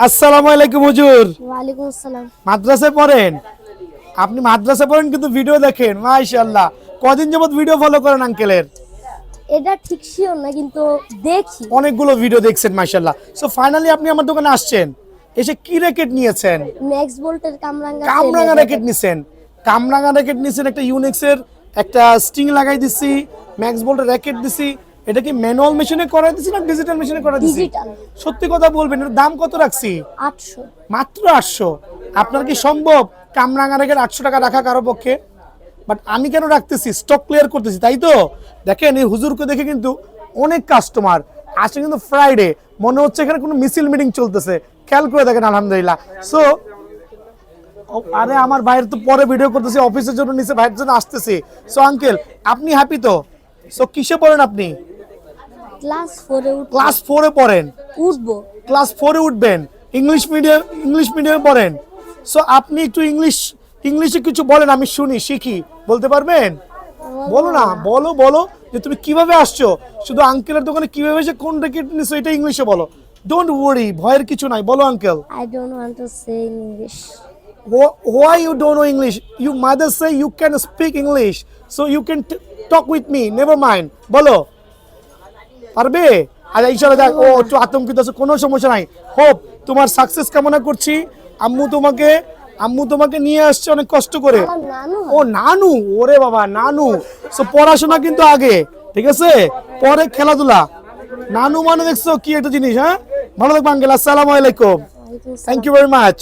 আসসালামু আলাইকুম হুজুর। ওয়ালাইকুম আসসালাম। মাদ্রাসায় পড়েন? আপনি মাদ্রাসায় পড়েন কিন্তু ভিডিও দেখেন, মাশাআল্লাহ। কদিন যাবত ভিডিও ফলো করেন আঙ্কেলের? এটা ঠিক শিওর না কিন্তু দেখি। অনেকগুলো ভিডিও দেখছেন মাশাআল্লাহ। সো ফাইনালি আপনি আমার দোকানে আসছেন, এসে কি র্যাকেট নিয়েছেন? ম্যাক্স ভোল্টের কামরাঙ্গা কামরাঙা র্যাকেট নিছেন। কামরাঙা র্যাকেট নিছেন, একটা ইউনিক্সের একটা স্টিং লাগাই দিছি, ম্যাক্স ভোল্টের র্যাকেট দিছি। এটা কি ম্যানুয়াল মেশিনে করা দিছি না ডিজিটাল মেশিনে করা দিছি? ডিজিটাল। সত্যি কথা বলবেন, এর দাম কত রাখছি? 800। মাত্র 800। আপনার কি সম্ভব কামরাঙা রেখে 800 টাকা রাখা কারো পক্ষে? বাট আমি কেন রাখতেছি, স্টক ক্লিয়ার করতেছি, তাই তো। দেখেন এই হুজুরকে দেখে কিন্তু অনেক কাস্টমার আসে, কিন্তু ফ্রাইডে মনে হচ্ছে এখানে কোনো মিছিল মিটিং চলতেছে। খেয়াল করে দেখেন, আলহামদুলিল্লাহ। সো আরে আমার ভাইয়ের তো পরে ভিডিও করতেছি, অফিসের জন্য নিচে ভাইয়ের জন্য আসতেছি। সো আঙ্কেল আপনি হ্যাপি তো? সো কিসে পড়েন আপনি? ক্লাস 4 এ ক্লাস 4-এ পড়েন? উঠবো। ক্লাস 4-এ উঠবেন। ইংলিশ মিডিয়ামে পড়েন। সো আপনি একটু ইংলিশে কিছু বলেন, আমি শুনি, শিখি। বলতে পারবেন? বলো না, বলো বলো যে তুমি কিভাবে আসছো, শুধু আঙ্কেলের দোকানে কিভাবে এসে কোন র্যাকেট নিছো এটা ইংলিশে বলো। ডোন্ট ওয়ারি, ভয়ের কিছু নাই, বলো uncle. I don't want to say in English. Why you don't know English? You mother say you can speak English, so you can talk with me. Never mind. বলো, পারবে? আর ইনশাআল্লাহ দেখ, ও একটু আতঙ্কিত আছে, কোনো সমস্যা নাই। হোপ তোমার সাকসেস কামনা করছি। আম্মু তোমাকে নিয়ে আসছে অনেক কষ্ট করে। আমার নানু। ও নানু, ওরে বাবা নানু। সো পড়াশোনা কিন্তু আগে, ঠিক আছে, পরে খেলাধুলা। নানু মানে দেখছো কি একটা জিনিস। হ্যাঁ, ভালো থাকবে আঙ্কেল। আসসালামু আলাইকুম। ওয়ালাইকুম আসসালাম। Thank you very much.